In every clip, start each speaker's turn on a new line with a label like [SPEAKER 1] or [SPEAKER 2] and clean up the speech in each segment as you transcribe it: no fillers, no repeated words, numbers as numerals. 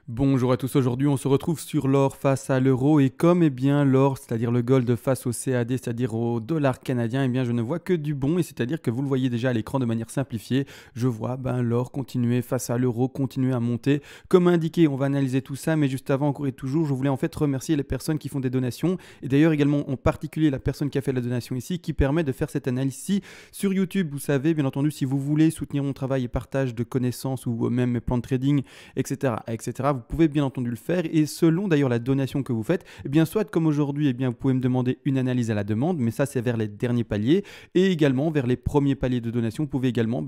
[SPEAKER 1] Bonjour à tous, aujourd'hui on se retrouve sur l'or face à l'euro et comme l'or, c'est-à-dire le gold face au CAD, c'est-à-dire au dollar canadien, je ne vois que du bon et c'est-à-dire que vous le voyez déjà à l'écran de manière simplifiée, je vois l'or continuer face à l'euro, continuer à monter. Comme indiqué, on va analyser tout ça, mais juste avant, encore et toujours, je voulais en fait remercier les personnes qui font des donations et d'ailleurs également en particulier la personne qui a fait la donation ici qui permet de faire cette analyse-ci sur YouTube. Vous savez, bien entendu, si vous voulez soutenir mon travail et partage de connaissances ou même mes plans de trading, etc., etc., vous pouvez bien entendu le faire et selon d'ailleurs la donation que vous faites, soit comme aujourd'hui, vous pouvez me demander une analyse à la demande, mais ça c'est vers les derniers paliers et également vers les premiers paliers de donation, vous pouvez également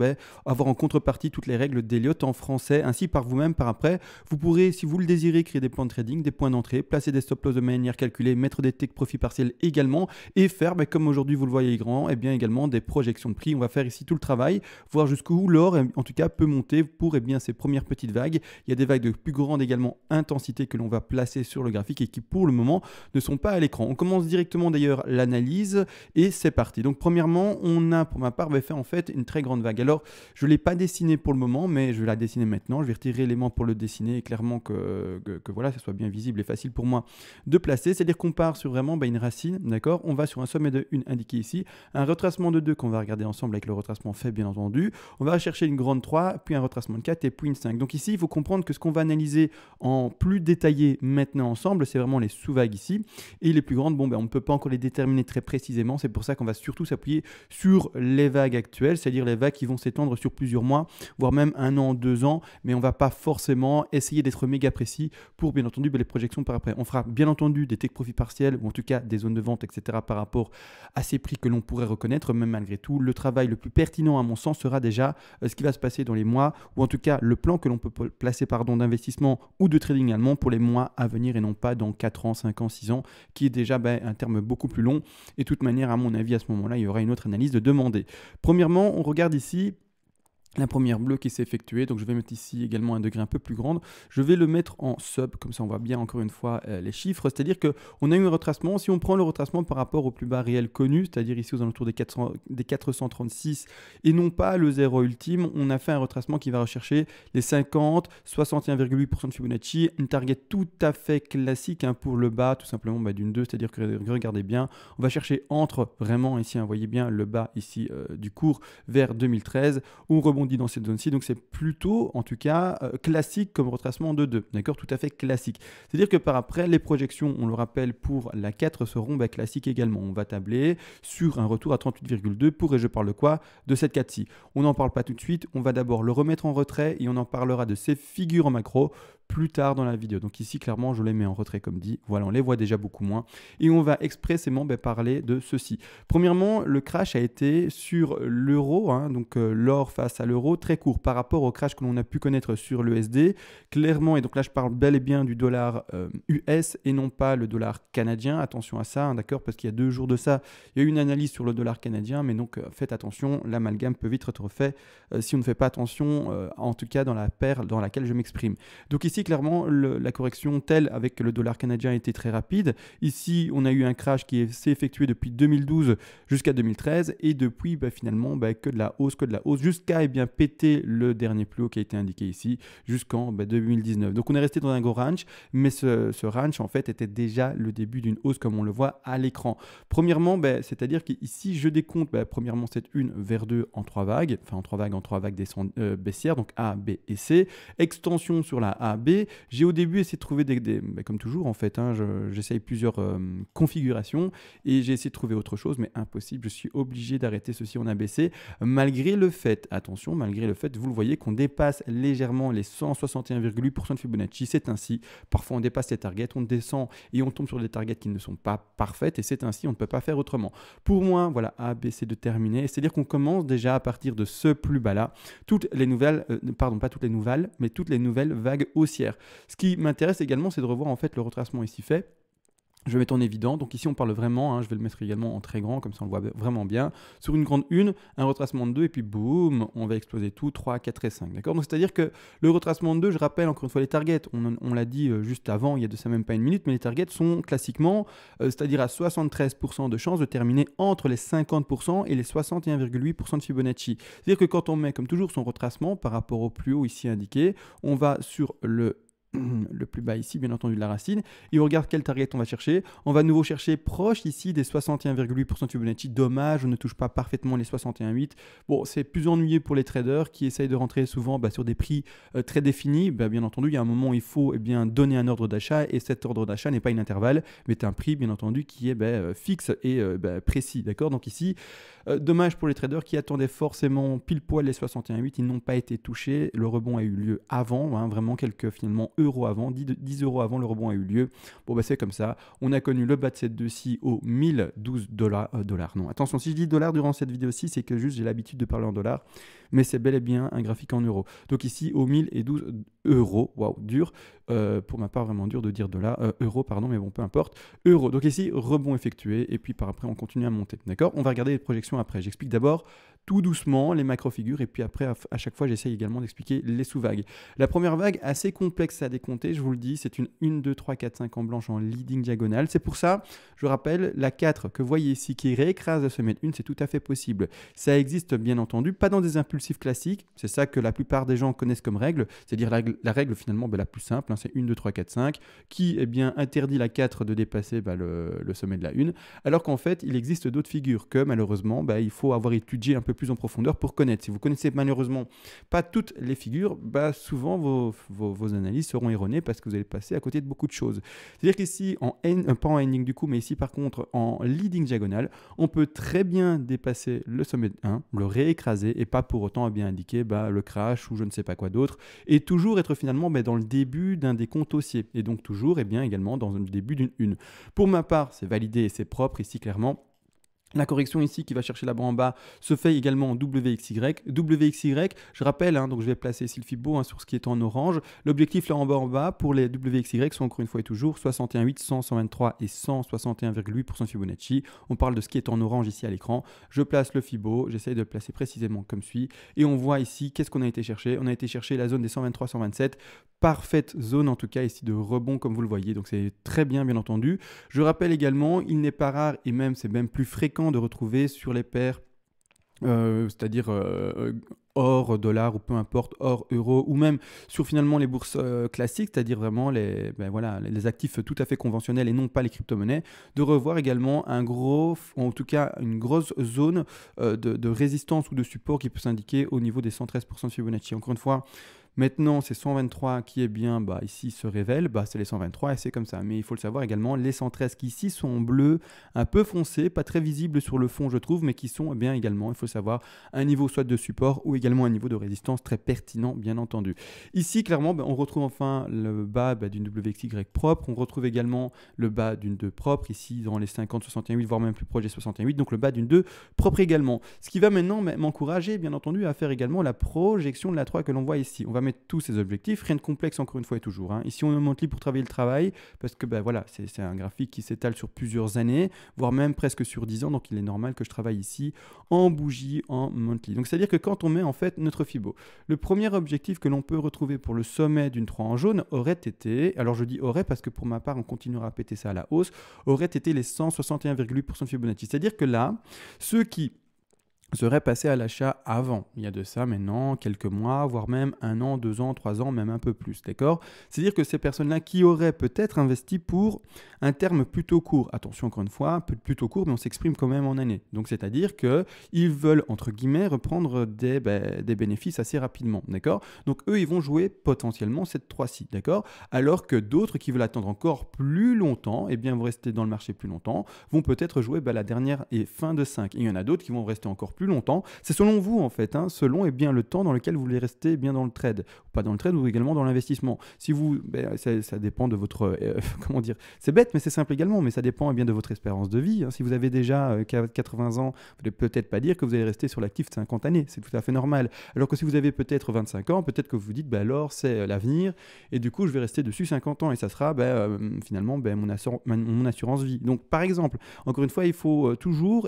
[SPEAKER 1] avoir en contrepartie toutes les règles d'Elliott en français, ainsi par vous-même par après. Vous pourrez, si vous le désirez, créer des plans de trading, des points d'entrée, placer des stop loss de manière calculée, mettre des take profit partiels également et faire, comme aujourd'hui vous le voyez grand, également des projections de prix. On va faire ici tout le travail, voir jusqu'où l'or en tout cas peut monter pour ces premières petites vagues. Il y a des vagues de plus grande également intensité que l'on va placer sur le graphique et qui pour le moment ne sont pas à l'écran. On commence directement d'ailleurs l'analyse et c'est parti. Donc premièrement, on a pour ma part fait en fait une très grande vague. Alors je ne l'ai pas dessiné pour le moment, mais je vais la dessiner maintenant. Je vais retirer l'élément pour le dessiner et clairement que voilà, ça soit bien visible et facile pour moi de placer. C'est-à-dire qu'on part sur vraiment une racine, d'accord. On va sur un sommet de 1 indiqué ici, un retracement de 2 qu'on va regarder ensemble avec le retracement fait bien entendu. On va chercher une grande 3, puis un retracement de 4 et puis une 5. Donc ici, il faut comprendre que ce qu'on va analyser en plus détaillé maintenant ensemble, c'est vraiment les sous-vagues ici. Et les plus grandes, on ne peut pas encore les déterminer très précisément. C'est pour ça qu'on va surtout s'appuyer sur les vagues actuelles, c'est-à-dire les vagues qui vont s'étendre sur plusieurs mois, voire même 1 an, 2 ans. Mais on ne va pas forcément essayer d'être méga précis pour, bien entendu, les projections par après. On fera bien entendu des take profits partiels, ou en tout cas des zones de vente, etc. par rapport à ces prix que l'on pourrait reconnaître. Même malgré tout, le travail le plus pertinent à mon sens sera déjà ce qui va se passer dans les mois, ou en tout cas le plan que l'on peut placer d'investissement ou de trading allemand pour les mois à venir et non pas dans 4 ans, 5 ans, 6 ans, qui est déjà un terme beaucoup plus long. Et de toute manière, à mon avis, à ce moment-là, il y aura une autre analyse de demander. Premièrement, on regarde ici la première bleue qui s'est effectuée, donc je vais mettre ici également un degré un peu plus grand. Je vais le mettre en sub, comme ça on voit bien encore une fois les chiffres. C'est-à-dire qu'on a eu un retracement. Si on prend le retracement par rapport au plus bas réel connu, c'est-à-dire ici aux alentours des 436 et non pas le zéro ultime, on a fait un retracement qui va rechercher les 50, 61,8% de Fibonacci, une target tout à fait classique pour le bas, tout simplement d'une 2, c'est-à-dire que regardez bien, on va chercher entre vraiment ici, vous voyez bien le bas ici du cours vers 2013, où on rebondit dans cette zone-ci, donc c'est plutôt en tout cas classique comme retracement de 2, d'accord, tout à fait classique. C'est-à-dire que par après, les projections, on le rappelle, pour la 4 seront classiques également. On va tabler sur un retour à 38,2 pour, et je parle de quoi? De cette 4-ci. On n'en parle pas tout de suite, on va d'abord le remettre en retrait et on en parlera de ces figures en macro plus tard dans la vidéo. Donc ici, clairement, je les mets en retrait comme dit. Voilà, on les voit déjà beaucoup moins. Et on va expressément parler de ceci. Premièrement, le crash a été sur l'euro, donc l'or face à l'euro, très court par rapport au crash que l'on a pu connaître sur l'USD. Clairement, et donc là, je parle bel et bien du dollar US et non pas le dollar canadien. Attention à ça, d'accord, parce qu'il y a 2 jours de ça, il y a eu une analyse sur le dollar canadien, mais donc faites attention, l'amalgame peut vite être refait si on ne fait pas attention, en tout cas dans la paire dans laquelle je m'exprime. Donc ici, clairement, la correction telle avec le dollar canadien a été très rapide. Ici, on a eu un crash qui s'est effectué depuis 2012 jusqu'à 2013 et depuis, finalement, que de la hausse, jusqu'à péter le dernier plus haut qui a été indiqué ici jusqu'en 2019. Donc on est resté dans un gros range, mais ce range, en fait, était déjà le début d'une hausse comme on le voit à l'écran. Premièrement, c'est-à-dire qu'ici, je décompte, premièrement, cette 1 vers 2 en 3 vagues, enfin en 3 vagues baissières, donc A, B et C. Extension sur la A, B. J'ai au début essayé de trouver comme toujours en fait, j'essaye plusieurs configurations et j'ai essayé de trouver autre chose, mais impossible, je suis obligé d'arrêter ceci en ABC, malgré le fait, attention, vous le voyez qu'on dépasse légèrement les 161,8% de Fibonacci, c'est ainsi, parfois on dépasse les targets, on descend et on tombe sur des targets qui ne sont pas parfaites et c'est ainsi, on ne peut pas faire autrement. Pour moi, voilà, ABC de terminer, c'est-à-dire qu'on commence déjà à partir de ce plus bas là, toutes les nouvelles, pas toutes les nouvelles, mais toutes les nouvelles vagues haussières. Ce qui m'intéresse également, c'est de revoir en fait le retracement ici fait. Je vais mettre en évident, donc ici on parle vraiment, je vais le mettre également en très grand, comme ça on le voit vraiment bien. Sur une grande 1, un retracement de 2, et puis boum, on va exploser tout, 3, 4 et 5. D'accord. Donc c'est-à-dire que le retracement de 2, je rappelle encore une fois les targets, on l'a dit juste avant, il y a de ça même pas une minute, mais les targets sont classiquement, c'est-à-dire à 73% de chances de terminer entre les 50% et les 61,8% de Fibonacci. C'est-à-dire que quand on met comme toujours son retracement par rapport au plus haut ici indiqué, on va sur le le plus bas ici, bien entendu, de la racine, et on regarde quel target on va chercher. On va de nouveau chercher proche ici des 61,8% de Fibonacci. Dommage, on ne touche pas parfaitement les 61,8. Bon, c'est plus ennuyeux pour les traders qui essayent de rentrer souvent sur des prix très définis. Bien entendu, il y a un moment où il faut donner un ordre d'achat, et cet ordre d'achat n'est pas un intervalle, mais un prix, bien entendu, qui est fixe et précis. D'accord. Donc ici, dommage pour les traders qui attendaient forcément pile poil les 61,8. Ils n'ont pas été touchés. Le rebond a eu lieu avant, vraiment quelques finalement euros avant, 10 euros avant le rebond a eu lieu. Bon, c'est comme ça. On a connu le bas de cette deux-ci au 1012 dollars. Non, attention, si je dis dollars durant cette vidéo-ci, c'est que juste j'ai l'habitude de parler en dollars, mais c'est bel et bien un graphique en euros. Donc ici, au 1012 euros, waouh, dur. Pour ma part, vraiment dur de dire dollars, euros, pardon, mais bon, peu importe. Euros. Donc ici, rebond effectué, et puis par après, on continue à monter. D'accord. On va regarder les projections après. J'explique d'abord tout doucement les macro-figures, et puis après, à chaque fois, j'essaye également d'expliquer les sous-vagues. La première vague, assez complexe à décompter, je vous le dis, c'est une 1, 2, 3, 4, 5 en blanche en leading diagonale. C'est pour ça, je rappelle, la 4 que vous voyez ici qui réécrase la semaine 1, c'est tout à fait possible. Ça existe bien entendu, pas dans des impulsifs classiques, c'est ça que la plupart des gens connaissent comme règle, c'est-à-dire la règle finalement la plus simple, c'est 1, 2, 3, 4, 5, qui interdit la 4 de dépasser le sommet de la 1, alors qu'en fait, il existe d'autres figures que malheureusement, il faut avoir étudié un peu plus en profondeur pour connaître. Si vous connaissez malheureusement pas toutes les figures, souvent vos analyses seront erronées parce que vous allez passer à côté de beaucoup de choses. C'est-à-dire qu'ici, pas en ending du coup, mais ici par contre en leading diagonale, on peut très bien dépasser le sommet de 1, le réécraser et pas pour autant indiquer le crash ou je ne sais pas quoi d'autre, et toujours être finalement dans le début d'un décompte haussier, et donc toujours également dans le début d'une une. Pour ma part, c'est validé et c'est propre ici clairement. La correction ici qui va chercher là-bas en bas se fait également en WXY. WXY, je rappelle, donc je vais placer ici le Fibo sur ce qui est en orange. L'objectif là en bas pour les WXY sont encore une fois et toujours 61,8, 100, 123 et 161,8% Fibonacci. On parle de ce qui est en orange ici à l'écran. Je place le Fibo, j'essaye de le placer précisément comme suit. Et on voit ici qu'est-ce qu'on a été chercher. On a été chercher la zone des 123, 127. Parfaite zone en tout cas ici de rebond comme vous le voyez. Donc c'est très bien entendu. Je rappelle également, il n'est pas rare et même c'est même plus fréquent de retrouver sur les paires, c'est-à-dire or, dollar ou peu importe, or, euro, ou même sur finalement les bourses classiques, c'est-à-dire vraiment les actifs tout à fait conventionnels et non pas les crypto-monnaies, de revoir également en tout cas une grosse zone de résistance ou de support qui peut s'indiquer au niveau des 113% de Fibonacci. Encore une fois, maintenant, c'est 123 qui est bien, ici se révèle, c'est les 123 et c'est comme ça. Mais il faut le savoir également, les 113 qui ici sont bleus, un peu foncés, pas très visibles sur le fond je trouve, mais qui sont bien également, il faut savoir, un niveau soit de support ou également un niveau de résistance très pertinent bien entendu. Ici clairement, on retrouve enfin le bas d'une WXY propre, on retrouve également le bas d'une 2 propre, ici dans les 50, 61,8, voire même plus proche des 61,8, donc le bas d'une 2 propre également. Ce qui va maintenant m'encourager bien entendu à faire également la projection de la 3 que l'on voit ici. On va mettre tous ces objectifs, rien de complexe encore une fois et toujours. Ici on est monthly pour travailler le travail, parce que voilà, c'est un graphique qui s'étale sur plusieurs années, voire même presque sur 10 ans, donc il est normal que je travaille ici en bougie, en monthly. Donc c'est-à-dire que quand on met en fait notre Fibo, le premier objectif que l'on peut retrouver pour le sommet d'une 3 en jaune aurait été, alors je dis aurait parce que pour ma part on continuera à péter ça à la hausse, aurait été les 161,8% de Fibonacci. C'est-à-dire que là, ceux qui serait passé à l'achat avant. Il y a de ça maintenant quelques mois, voire même 1 an, 2 ans, 3 ans, même un peu plus, d'accord? C'est-à-dire que ces personnes-là qui auraient peut-être investi pour un terme plutôt court, attention encore une fois, plutôt court, mais on s'exprime quand même en année. Donc c'est-à-dire qu'ils veulent, entre guillemets, reprendre des bénéfices assez rapidement, d'accord? Donc eux, ils vont jouer potentiellement cette 3-ci, d'accord? Alors que d'autres qui veulent attendre encore plus longtemps, eh bien vont rester dans le marché plus longtemps, vont peut-être jouer la dernière et fin de 5. Et il y en a d'autres qui vont rester encore plus longtemps. C'est selon vous en fait, selon le temps dans lequel vous voulez rester bien dans le trade, ou pas dans le trade ou également dans l'investissement. Si vous, ça dépend de votre, comment dire, c'est bête mais c'est simple également, mais ça dépend bien de votre espérance de vie. Si vous avez déjà 80 ans, vous ne pouvez peut-être pas dire que vous allez rester sur l'actif 50 années, c'est tout à fait normal. Alors que si vous avez peut-être 25 ans, peut-être que vous vous dites, alors c'est l'avenir et du coup je vais rester dessus 50 ans et ça sera finalement mon assurance vie. Donc par exemple, encore une fois, il faut toujours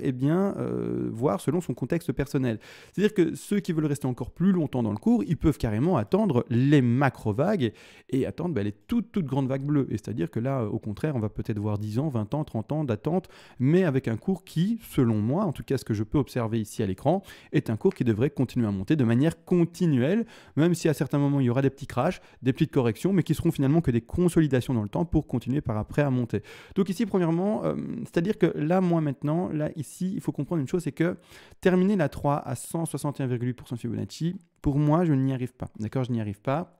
[SPEAKER 1] voir selon son contexte personnel. C'est-à-dire que ceux qui veulent rester encore plus longtemps dans le cours, ils peuvent carrément attendre les macro-vagues et attendre les toutes grandes vagues bleues. Et c'est-à-dire que là, au contraire, on va peut-être voir 10 ans, 20 ans, 30 ans d'attente, mais avec un cours qui, selon moi, en tout cas ce que je peux observer ici à l'écran, est un cours qui devrait continuer à monter de manière continuelle, même si à certains moments il y aura des petits crashs, des petites corrections, mais qui seront finalement que des consolidations dans le temps pour continuer par après à monter. Donc ici, premièrement, c'est-à-dire que là, moi maintenant, là, ici, il faut comprendre une chose, c'est que terminer la 3 à 161,8% de Fibonacci, pour moi, je n'y arrive pas. D'accord, je n'y arrive pas.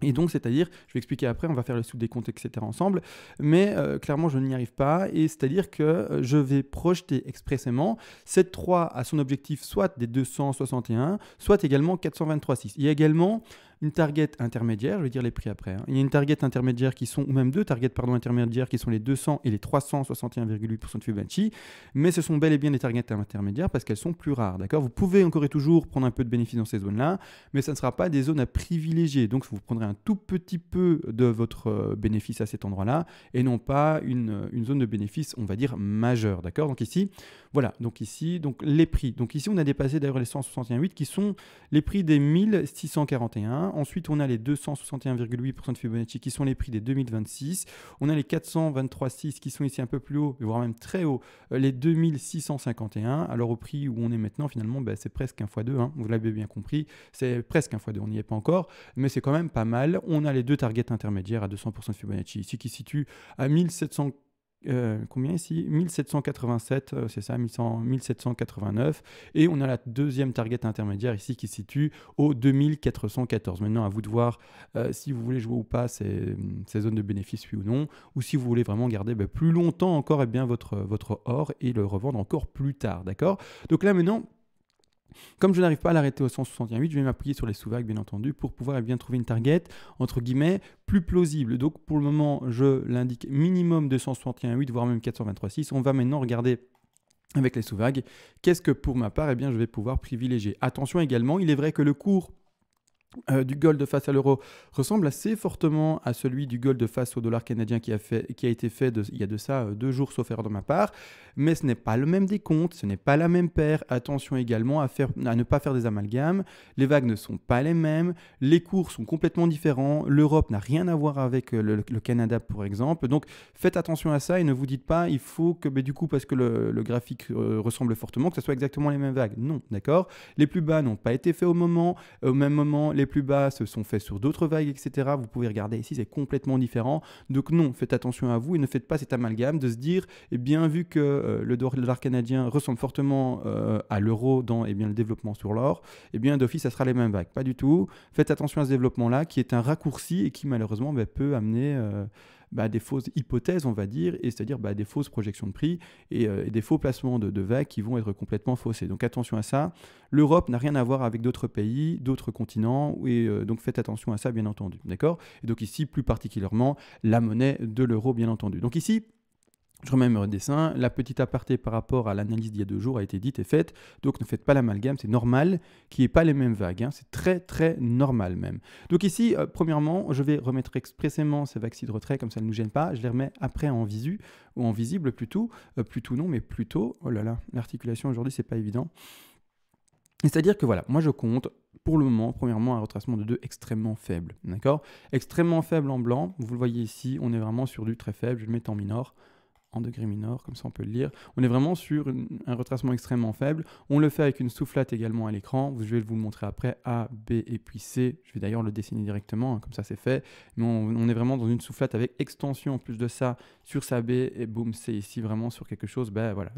[SPEAKER 1] Et donc, c'est-à-dire, je vais expliquer après, on va faire le sous des comptes, etc. ensemble, mais clairement, je n'y arrive pas, et c'est-à-dire que je vais projeter expressément cette 3 à son objectif, soit des 261, soit également 423,6. Il y a également une target intermédiaire, je vais dire les prix après. Il y a une target intermédiaire qui sont, ou même deux targets intermédiaires qui sont les 200 et les 361,8% de Fibonacci, mais ce sont bel et bien des targets intermédiaires parce qu'elles sont plus rares, d'accord. Vous pouvez encore et toujours prendre un peu de bénéfice dans ces zones-là, mais ça ne sera pas des zones à privilégier. Donc, vous prendrez un tout petit peu de votre bénéfice à cet endroit-là et non pas une zone de bénéfice, on va dire, majeure, d'accord. Donc ici, voilà, donc ici, donc les prix. Donc ici, on a dépassé d'ailleurs les 161,8 qui sont les prix des 1641. Ensuite, on a les 261,8% de Fibonacci qui sont les prix des 2026. On a les 423,6 qui sont ici un peu plus haut, voire même très haut, les 2651. Alors au prix où on est maintenant, finalement, c'est presque 1 x 2, hein, vous l'avez bien compris, c'est presque 1 x 2, on n'y est pas encore, mais c'est quand même pas mal. On a les deux targets intermédiaires à 200% de Fibonacci ici qui situent à 1700. Combien ici 1787, c'est ça, 1789. Et on a la deuxième target intermédiaire ici qui se situe au 2414. Maintenant, à vous de voir si vous voulez jouer ou pas ces zones de bénéfice, oui ou non, ou si vous voulez vraiment garder plus longtemps encore votre or et le revendre encore plus tard, d'accord. Donc là, maintenant, comme je n'arrive pas à l'arrêter au 161,8, je vais m'appuyer sur les sous-vagues, bien entendu, pour pouvoir bien trouver une target, entre guillemets, plus plausible. Donc, pour le moment, je l'indique minimum de 161,8, voire même 423,6. On va maintenant regarder avec les sous-vagues. Qu'est-ce que, pour ma part, je vais pouvoir privilégier. Attention également, il est vrai que le cours du gold face à l'euro ressemble assez fortement à celui du gold face au dollar canadien qui a été fait il y a de ça 2 jours, sauf erreur de ma part, mais ce n'est pas le même décompte, ce n'est pas la même paire. Attention également à ne pas faire des amalgames, les vagues ne sont pas les mêmes, les cours sont complètement différents, l'Europe n'a rien à voir avec le Canada par exemple, donc faites attention à ça et ne vous dites pas il faut que du coup parce que le graphique ressemble fortement que ce soit exactement les mêmes vagues. Non, d'accord. Les plus bas n'ont pas été faits au même moment, les plus bas se sont faits sur d'autres vagues, etc. Vous pouvez regarder ici, c'est complètement différent. Donc non, faites attention à vous et ne faites pas cet amalgame de se dire, vu que le dollar canadien ressemble fortement à l'euro dans le développement sur l'or, d'office, ça sera les mêmes vagues. Pas du tout. Faites attention à ce développement-là qui est un raccourci et qui malheureusement peut amener des fausses hypothèses, on va dire, et c'est-à-dire des fausses projections de prix et des faux placements de vagues qui vont être complètement faussés. Donc attention à ça. L'Europe n'a rien à voir avec d'autres pays, d'autres continents, et donc faites attention à ça, bien entendu. D'accord. Et donc ici, plus particulièrement, la monnaie de l'euro, bien entendu. Donc ici, je remets mon dessin, la petite aparté par rapport à l'analyse d'il y a 2 jours a été dite et faite, donc ne faites pas l'amalgame, c'est normal qu'il n'y ait pas les mêmes vagues, hein. C'est très très normal même. Donc ici, premièrement, je vais remettre expressément ces vagues-ci de retrait, comme ça ne nous gêne pas, je les remets après en visu, ou en visible plutôt, oh là là, l'articulation aujourd'hui c'est pas évident. C'est-à-dire que voilà, moi je compte pour le moment, premièrement, un retracement de 2 extrêmement faible, d'accord. Extrêmement faible en blanc, vous le voyez ici, on est vraiment sur du très faible, je le mets en minor, en degré mineur, comme ça on peut le lire. On est vraiment sur un retracement extrêmement faible. On le fait avec une soufflate également à l'écran. Je vais vous le montrer après. A, B et puis C. Je vais d'ailleurs le dessiner directement, hein, comme ça c'est fait. Mais on est vraiment dans une soufflate avec extension en plus de ça sur sa B et boum, c'est ici vraiment sur quelque chose, voilà,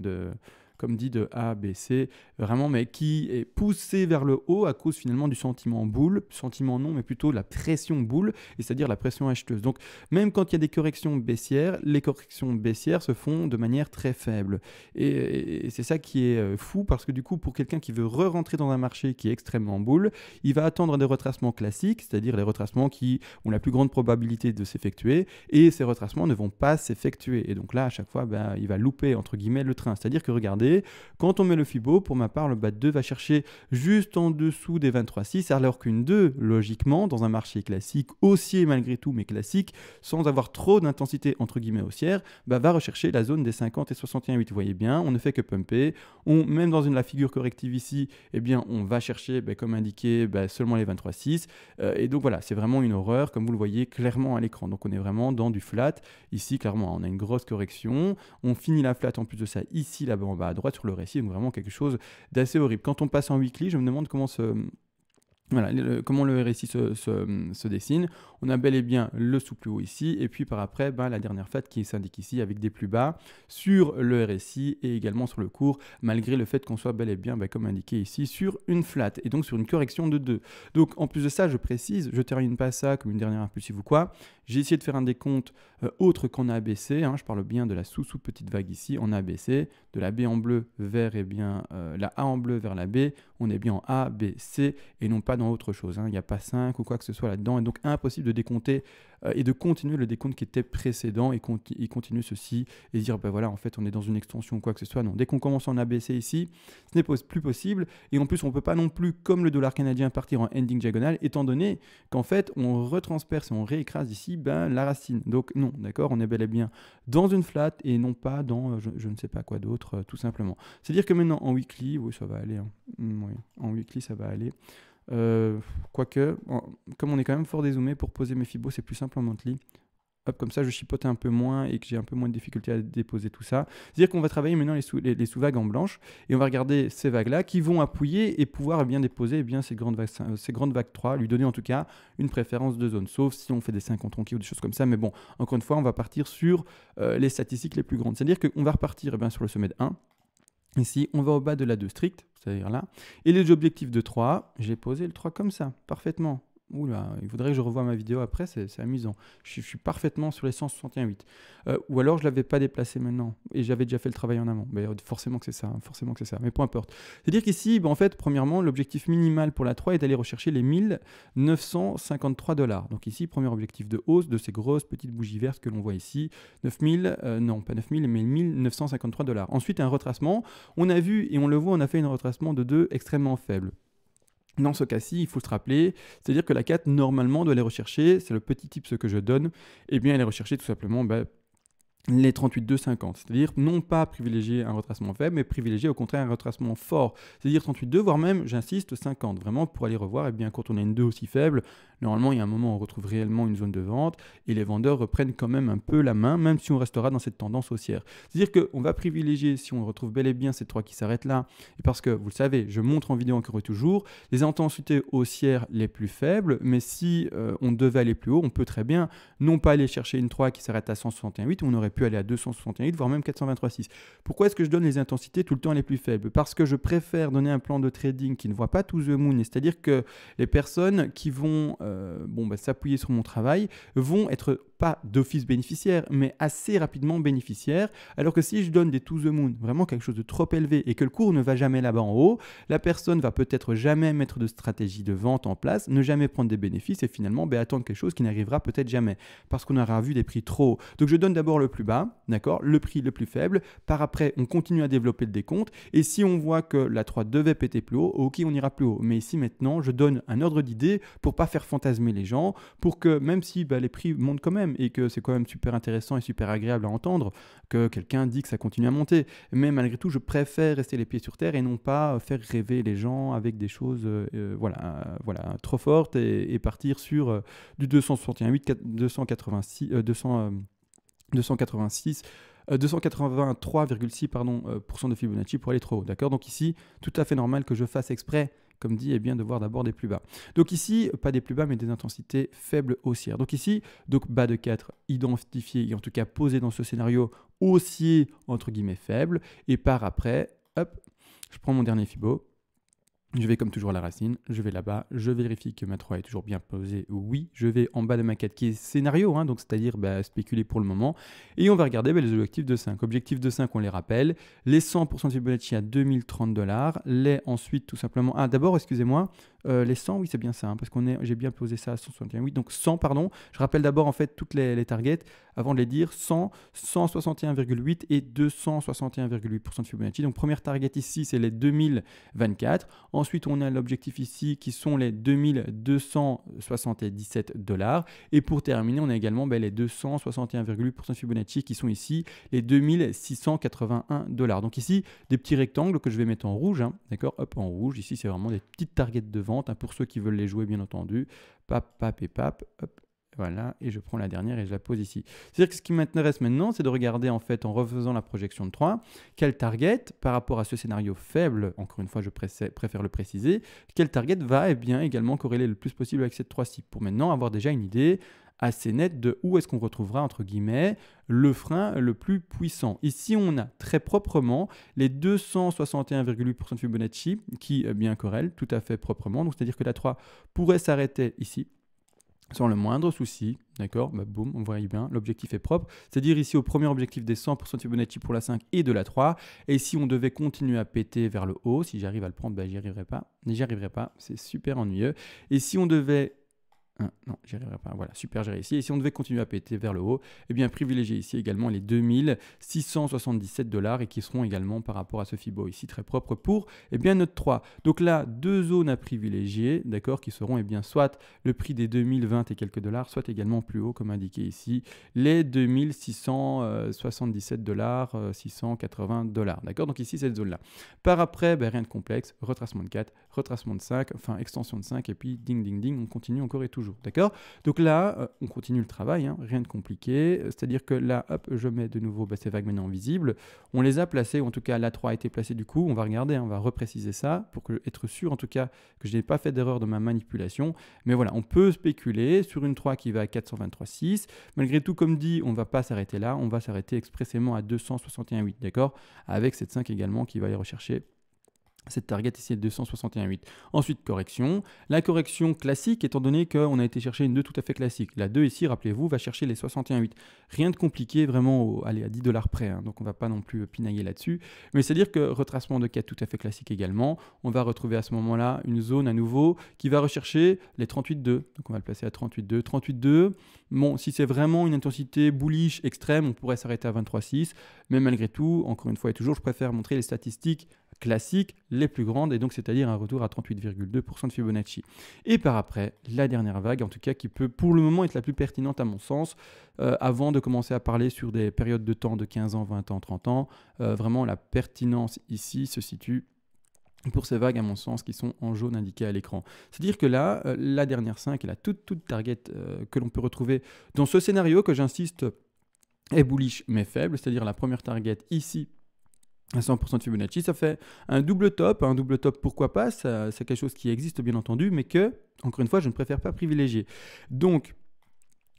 [SPEAKER 1] comme dit, de A, B, C, vraiment, mais qui est poussé vers le haut à cause finalement du sentiment boule, sentiment non, mais plutôt la pression boule, et c'est-à-dire la pression acheteuse. Donc, même quand il y a des corrections baissières, les corrections baissières se font de manière très faible. Et c'est ça qui est fou, parce que du coup, pour quelqu'un qui veut re-rentrer dans un marché qui est extrêmement boule, il va attendre des retracements classiques, c'est-à-dire les retracements qui ont la plus grande probabilité de s'effectuer, et ces retracements ne vont pas s'effectuer. Et donc là, à chaque fois, il va louper, entre guillemets, le train. C'est-à-dire que, regardez, regardez, quand on met le Fibo, pour ma part, le bas de 2 va chercher juste en dessous des 23,6, alors qu'une 2, logiquement, dans un marché classique, haussier malgré tout, mais classique, sans avoir trop d'intensité entre guillemets haussière, va rechercher la zone des 50 et 61,8. Vous voyez bien, on ne fait que pumper. Même dans la figure corrective ici, eh bien, on va chercher, comme indiqué, seulement les 23,6. Et donc voilà, c'est vraiment une horreur, comme vous le voyez clairement à l'écran. Donc on est vraiment dans du flat. Ici, clairement, on a une grosse correction. On finit la flat en plus de ça ici, là-bas en bas à droite sur le récit. Donc vraiment quelque chose d'assez horrible. Quand on passe en weekly, je me demande comment comment le RSI se dessine. On a bel et bien le sous plus haut ici, et puis par après, la dernière flat qui s'indique ici avec des plus bas sur le RSI et également sur le cours, malgré le fait qu'on soit bel et bien, comme indiqué ici, sur une flat, et donc sur une correction de 2. Donc en plus de ça, je précise, je termine pas ça comme une dernière impulsive ou quoi, j'ai essayé de faire un décompte autre qu'en ABC, je parle bien de la sous-petite vague ici, en ABC, de la B en bleu vers la A en bleu vers la B, on est bien en A, B, C, et non pas dans autre chose. Il n'y a pas 5 ou quoi que ce soit là-dedans, et donc impossible de décompter et de continuer le décompte qui était précédent et continuer ceci et dire voilà, en fait on est dans une extension ou quoi que ce soit. Non, dès qu'on commence en ABC ici, ce n'est plus possible, et en plus on ne peut pas non plus, comme le dollar canadien, partir en ending diagonale, étant donné qu'en fait on retransperce et on réécrase ici la racine. Donc non, d'accord, on est bel et bien dans une flat et non pas dans je ne sais pas quoi d'autre, tout simplement. C'est-à-dire que maintenant en weekly, oui ça va aller, oui, en weekly ça va aller. Quoique, comme on est quand même fort dézoomé, pour poser mes fibos, c'est plus simple en monthly. Hop, comme ça, je chipote un peu moins et que j'ai un peu moins de difficulté à déposer tout ça. C'est-à-dire qu'on va travailler maintenant les sous-vagues en blanche, et on va regarder ces vagues-là qui vont appuyer et pouvoir bien déposer ces grandes vagues 3, lui donner en tout cas une préférence de zone, sauf si on fait des 50 tronqués ou des choses comme ça. Mais bon, encore une fois, on va partir sur les statistiques les plus grandes. C'est-à-dire qu'on va repartir sur le sommet de 1. Ici, on va au bas de la 2 strict, c'est-à-dire là. Et les objectifs de 3, j'ai posé le 3 comme ça, parfaitement. Oula, il faudrait que je revoie ma vidéo après, c'est amusant. Je suis parfaitement sur les 161,8. Ou alors je ne l'avais pas déplacé maintenant et j'avais déjà fait le travail en amont. Forcément que c'est ça, mais peu importe. C'est-à-dire qu'ici, en fait, premièrement, l'objectif minimal pour la 3 est d'aller rechercher les 1953 $. Donc ici, premier objectif de hausse de ces grosses petites bougies vertes que l'on voit ici. 9000, non pas 9000, mais 1953 $. Ensuite, un retracement. On a vu et on le voit, on a fait un retracement de 2 extrêmement faible. Dans ce cas-ci, il faut se rappeler, c'est-à-dire que la 4, normalement, doit aller rechercher, c'est le petit tip ce que je donne, et bien elle est rechercher tout simplement les 38,250, c'est-à-dire non pas privilégier un retracement faible, mais privilégier au contraire un retracement fort, c'est-à-dire 38,2, voire même, j'insiste, 50, vraiment pour aller revoir, et bien quand on a une 2 aussi faible, normalement il y a un moment où on retrouve réellement une zone de vente, et les vendeurs reprennent quand même un peu la main, même si on restera dans cette tendance haussière. C'est-à-dire qu'on va privilégier, si on retrouve bel et bien ces 3 qui s'arrêtent là, et parce que, vous le savez, je montre en vidéo encore et toujours, les intensités haussières les plus faibles, mais si on devait aller plus haut, on peut très bien, non pas aller chercher une 3 qui s'arrête à 161,8, on aurait pu aller à 268, voire même 423,6. Pourquoi est-ce que je donne les intensités tout le temps les plus faibles? Parce que je préfère donner un plan de trading qui ne voit pas to the moon, c'est-à-dire que les personnes qui vont s'appuyer sur mon travail vont être pas d'office bénéficiaire, mais assez rapidement bénéficiaire, alors que si je donne des to the moon, vraiment quelque chose de trop élevé, et que le cours ne va jamais là-bas en haut, la personne va peut-être jamais mettre de stratégie de vente en place, ne jamais prendre des bénéfices, et finalement attendre quelque chose qui n'arrivera peut-être jamais, parce qu'on aura vu des prix trop hauts. Donc je donne d'abord le plus bas, d'accord, le prix le plus faible, par après on continue à développer le décompte, et si on voit que la 3 devait péter plus haut, ok, on ira plus haut, mais ici maintenant je donne un ordre d'idée pour pas faire fantasmer les gens, pour que même si les prix montent quand même, et que c'est quand même super intéressant et super agréable à entendre que quelqu'un dit que ça continue à monter, mais malgré tout je préfère rester les pieds sur terre et non pas faire rêver les gens avec des choses trop fortes et partir sur du 261,8, 286, 283,6% de Fibonacci pour aller trop haut, d'accord? Donc ici, tout à fait normal que je fasse exprès, comme dit, de voir d'abord des plus bas. Donc ici, pas des plus bas, mais des intensités faibles haussières. Donc ici, bas de 4, identifié et en tout cas posé dans ce scénario haussier, entre guillemets, faible. Et par après, hop, je prends mon dernier Fibo. Je vais comme toujours à la racine, je vais là-bas, je vérifie que ma 3 est toujours bien posée, oui, je vais en bas de ma 4 qui est scénario, donc c'est-à-dire spéculer pour le moment, et on va regarder les objectifs de 5. Objectifs de 5, on les rappelle, les 100% de Fibonacci à 2030 $, les ensuite tout simplement, d'abord excusez-moi, les 100, oui, c'est bien ça, hein, parce j'ai bien posé ça à 161,8. Donc 100, pardon. Je rappelle d'abord en fait toutes les targets avant de les dire 100, 161,8 et 261,8% de Fibonacci. Donc première target ici, c'est les 2024. Ensuite, on a l'objectif ici qui sont les 2277 $. Et pour terminer, on a également les 261,8% de Fibonacci qui sont ici les 2681 $. Donc ici, des petits rectangles que je vais mettre en rouge, hein, d'accord, hop, en rouge. Ici, c'est vraiment des petites targets de vente, hein, pour ceux qui veulent les jouer, bien entendu. Pap, pap et pap, hop. Voilà, et je prends la dernière et je la pose ici. C'est-à-dire que ce qui m'intéresse maintenant, c'est de regarder en fait en refaisant la projection de 3, quel target par rapport à ce scénario faible, encore une fois je préfère le préciser, quel target va bien également corréler le plus possible avec cette 3-ci, pour maintenant avoir déjà une idée assez nette de où est-ce qu'on retrouvera entre guillemets le frein le plus puissant. Ici on a très proprement les 261,8% de Fibonacci qui bien corrèlent tout à fait proprement, donc c'est-à-dire que la 3 pourrait s'arrêter ici sans le moindre souci, d'accord, boum, on voit bien, l'objectif est propre, c'est-à-dire ici au premier objectif des 100% de Fibonacci pour la 5 et de la 3, et si on devait continuer à péter vers le haut, si j'arrive à le prendre, j'y arriverai pas, c'est super ennuyeux, et si on devait non, j'y arriverai pas. Voilà, super, j'ai réussi. Et si on devait continuer à péter vers le haut, eh bien, privilégier ici également les 2677 $ et qui seront également par rapport à ce Fibo ici très propre pour notre 3. Donc là, deux zones à privilégier, d'accord, qui seront soit le prix des 2020 et quelques dollars, soit également plus haut, comme indiqué ici, les 2677 $, 680 $. D'accord, donc ici, cette zone-là. Par après, rien de complexe, retracement de 4, retracement de 5, enfin extension de 5, et puis ding, ding, ding, on continue encore et toujours. D'accord? Donc là, on continue le travail, hein, rien de compliqué. C'est-à-dire que là, hop, je mets de nouveau ces vagues maintenant visibles. On les a placées, ou en tout cas la 3 a été placée du coup. On va regarder, hein, on va repréciser ça pour être sûr en tout cas que je n'ai pas fait d'erreur de ma manipulation. Mais voilà, on peut spéculer sur une 3 qui va à 423,6. Malgré tout, comme dit, on ne va pas s'arrêter là. On va s'arrêter expressément à 261,8. D'accord? Avec cette 5 également qui va aller rechercher cette target ici est 261,8. Ensuite, correction. La correction classique, étant donné qu'on a été chercher une 2 tout à fait classique. La 2 ici, rappelez-vous, va chercher les 61,8. Rien de compliqué, vraiment allez, à 10 $ près. Hein, donc, on ne va pas non plus pinailler là-dessus. Mais c'est-à-dire que retracement de 4 tout à fait classique également. On va retrouver à ce moment-là une zone à nouveau qui va rechercher les 38,2. Donc, on va le placer à 38,2. 38,2. Bon, si c'est vraiment une intensité bullish extrême, on pourrait s'arrêter à 23,6. Mais malgré tout, encore une fois et toujours, je préfère montrer les statistiques classiques les plus grandes, et donc c'est-à-dire un retour à 38,2% de Fibonacci. Et par après, la dernière vague, en tout cas, qui peut pour le moment être la plus pertinente à mon sens, avant de commencer à parler sur des périodes de temps de 15 ans, 20 ans, 30 ans, vraiment la pertinence ici se situe pour ces vagues, à mon sens, qui sont en jaune indiquées à l'écran. C'est-à-dire que là, la dernière 5 est la toute target que l'on peut retrouver dans ce scénario que j'insiste est bullish mais faible, c'est-à-dire la première target ici à 100% de Fibonacci, ça fait un double top. Un double top, pourquoi pas, c'est quelque chose qui existe bien entendu, mais que, encore une fois, je ne préfère pas privilégier. Donc,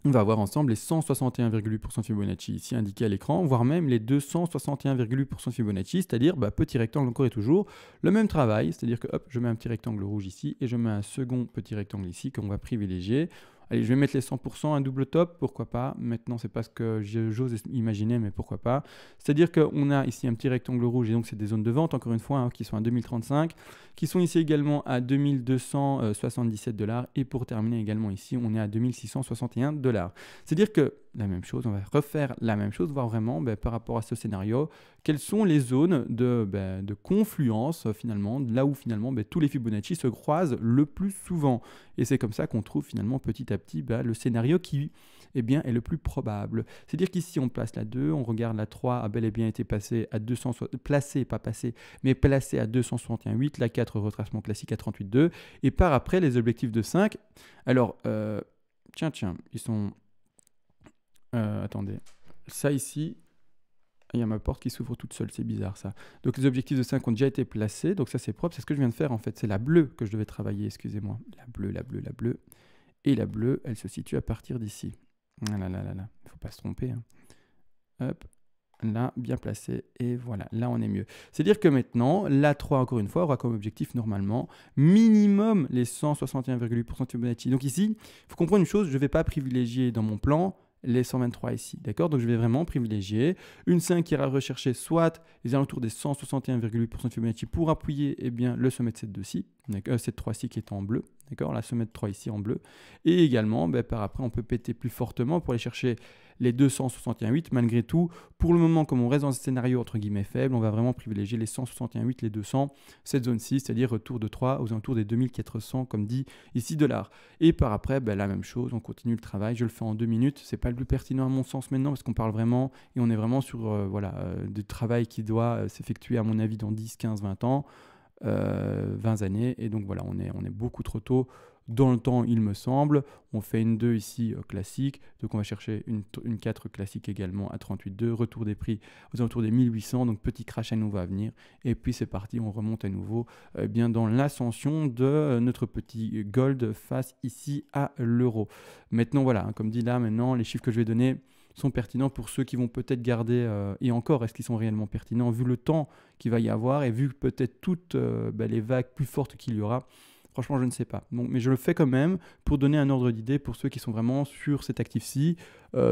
[SPEAKER 1] on va avoir ensemble les 161,8% de Fibonacci ici indiqués à l'écran, voire même les 261,8% de Fibonacci, c'est-à-dire petit rectangle encore et toujours, le même travail, c'est-à-dire que hop, je mets un petit rectangle rouge ici et je mets un second petit rectangle ici qu'on va privilégier. Allez, je vais mettre les 100%, un double top, pourquoi pas. Maintenant, c'est pas ce que j'ose imaginer, mais pourquoi pas. C'est-à-dire qu'on a ici un petit rectangle rouge, et donc c'est des zones de vente, encore une fois, hein, qui sont à 2035, qui sont ici également à 2277 $, et pour terminer également ici, on est à 2661 $. C'est-à-dire que la même chose, on va refaire la même chose, voir vraiment par rapport à ce scénario, quelles sont les zones de confluence finalement, là où finalement tous les Fibonacci se croisent le plus souvent. Et c'est comme ça qu'on trouve finalement petit à petit le scénario qui est le plus probable. C'est-à-dire qu'ici on place la 2, on regarde la 3 a bel et bien été passée à 200, placée, pas passée, mais placée à 261,8, la 4 retracement classique à 38,2, et par après les objectifs de 5. Alors, tiens, ils sont... attendez, ça ici, il y a ma porte qui s'ouvre toute seule, c'est bizarre ça. Donc les objectifs de 5 ont déjà été placés, donc ça c'est propre, c'est ce que je viens de faire en fait, c'est la bleue que je devais travailler, excusez-moi. La bleue, et la bleue, elle se situe à partir d'ici. Ah là, il ne faut pas se tromper. Hein. Hop, là, bien placé, et voilà, là on est mieux. C'est-à-dire que maintenant, la 3, encore une fois, aura comme objectif normalement minimum les 161,8% de Fibonacci. Donc ici, il faut comprendre une chose, je ne vais pas privilégier dans mon plan les 123 ici, d'accord? Donc je vais vraiment privilégier une 5 qui ira rechercher soit les alentours des 161,8% de Fibonacci pour appuyer bien, le sommet de cette 2-ci, cette 3-ci qui est en bleu, d'accord? La sommet de 3 ici en bleu. Et également, par après, on peut péter plus fortement pour aller chercher les 261,8. Malgré tout, pour le moment, comme on reste dans un scénario entre guillemets faible, on va vraiment privilégier les 161,8, les 200, cette zone-ci, c'est-à-dire retour de 3 aux alentours des 2400, comme dit ici, dollars. Et par après, la même chose, on continue le travail. Je le fais en 2 minutes. C'est pas le plus pertinent à mon sens maintenant parce qu'on parle vraiment et on est vraiment sur du travail qui doit s'effectuer à mon avis dans 10, 15, 20 ans, 20 années. Et donc voilà, on est beaucoup trop tôt dans le temps, il me semble. On fait une 2 ici classique, donc on va chercher une 4 classique également à 38,2, retour des prix aux alentours des 1800, donc petit crash à nouveau à venir, et puis c'est parti, on remonte à nouveau bien dans l'ascension de notre petit gold face ici à l'euro. Maintenant voilà, comme dit là, maintenant les chiffres que je vais donner sont pertinents pour ceux qui vont peut-être garder, et encore, est-ce qu'ils sont réellement pertinents vu le temps qu'il va y avoir et vu peut-être toutes les vagues plus fortes qu'il y aura. Franchement, je ne sais pas. Bon, mais je le fais quand même pour donner un ordre d'idée pour ceux qui sont vraiment sur cet actif-ci,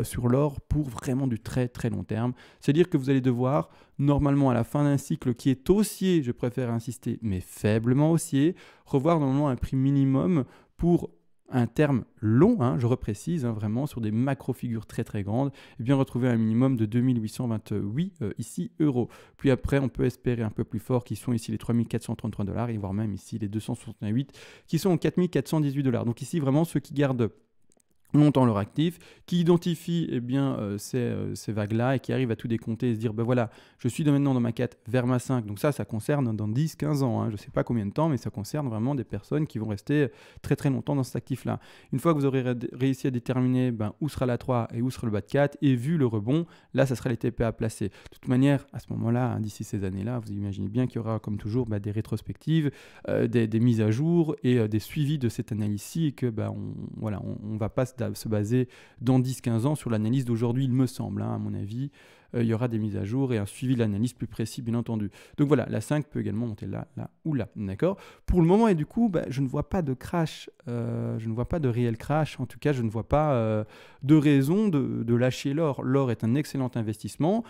[SPEAKER 1] sur l'or, pour vraiment du très très long terme. C'est-à-dire que vous allez devoir, normalement à la fin d'un cycle qui est haussier, je préfère insister, mais faiblement haussier, revoir normalement un prix minimum pour un terme long, je reprécise, vraiment sur des macro-figures très très grandes, et bien retrouver un minimum de 2828 ici euros. Puis après, on peut espérer un peu plus fort qui sont ici les 3433 dollars et voire même ici les 268 qui sont 4418 dollars. Donc ici, vraiment, ceux qui gardent longtemps leur actif, qui identifie ces vagues-là et qui arrive à tout décompter et se dire, voilà, je suis maintenant dans ma 4 vers ma 5, donc ça concerne dans 10-15 ans, je ne sais pas combien de temps, mais ça concerne vraiment des personnes qui vont rester très très longtemps dans cet actif-là. Une fois que vous aurez réussi à déterminer où sera la 3 et où sera le bas de 4, et vu le rebond, là, ça sera les TP à placer. De toute manière, à ce moment-là, d'ici ces années-là, vous imaginez bien qu'il y aura comme toujours des rétrospectives, des mises à jour et des suivis de cette analyse-ci, et que on va pas se baser dans 10-15 ans sur l'analyse d'aujourd'hui, il me semble, à mon avis. Il y aura des mises à jour et un suivi de l'analyse plus précis, bien entendu. Donc voilà, la 5 peut également monter là, là ou là, d'accord? Pour le moment, et du coup, je ne vois pas de crash, je ne vois pas de réel crash, en tout cas, je ne vois pas de raison de lâcher l'or. L'or est un excellent investissement.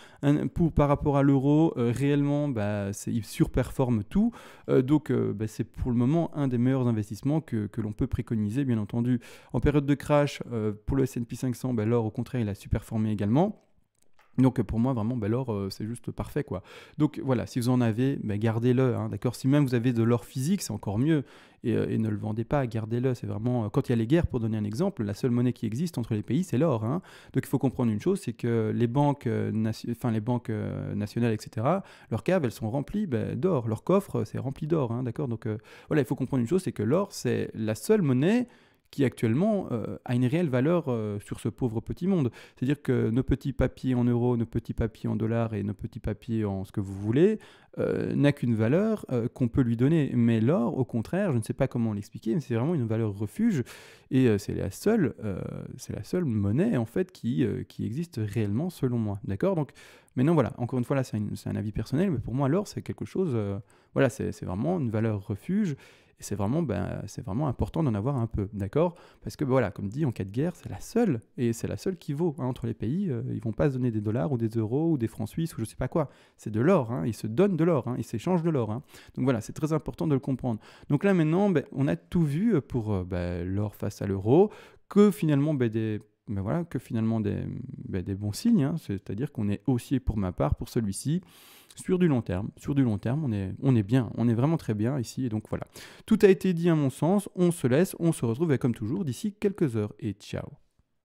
[SPEAKER 1] Par rapport à l'euro, réellement, il surperforme tout, donc c'est pour le moment un des meilleurs investissements que l'on peut préconiser, bien entendu. En période de crash, pour le S&P 500, l'or, au contraire, il a surperformé également. Donc pour moi vraiment l'or c'est juste parfait quoi. Donc voilà, si vous en avez, gardez-le, d'accord. Si même vous avez de l'or physique, c'est encore mieux et ne le vendez pas, gardez-le. C'est vraiment quand il y a les guerres, pour donner un exemple, la seule monnaie qui existe entre les pays c'est l'or. Donc il faut comprendre une chose, c'est que les banques, nationales, etc. Leurs caves elles sont remplies d'or, leur coffre c'est rempli d'or, d'accord. Donc voilà, il faut comprendre une chose, c'est que l'or c'est la seule monnaie qui actuellement a une réelle valeur sur ce pauvre petit monde. C'est-à-dire que nos petits papiers en euros, nos petits papiers en dollars et nos petits papiers en ce que vous voulez n'a qu'une valeur qu'on peut lui donner. Mais l'or, au contraire, je ne sais pas comment l'expliquer, mais c'est vraiment une valeur refuge et c'est la seule monnaie en fait qui existe réellement selon moi. D'accord? Donc maintenant voilà, encore une fois là c'est un avis personnel, mais pour moi l'or c'est quelque chose, c'est vraiment une valeur refuge. Et c'est vraiment important d'en avoir un peu, d'accord? Parce que comme dit, en cas de guerre, c'est la seule, et c'est la seule qui vaut entre les pays. Ils vont pas se donner des dollars ou des euros ou des francs suisses ou je sais pas quoi. C'est de l'or, ils se donnent de l'or, ils s'échangent de l'or. Donc voilà, c'est très important de le comprendre. Donc là maintenant, on a tout vu pour l'or face à l'euro, que finalement des bons signes, c'est-à-dire qu'on est haussier pour ma part pour celui-ci. Sur du long terme, on est bien, on est vraiment très bien ici. Et donc voilà, tout a été dit à mon sens, on se laisse, on se retrouve comme toujours d'ici quelques heures et ciao.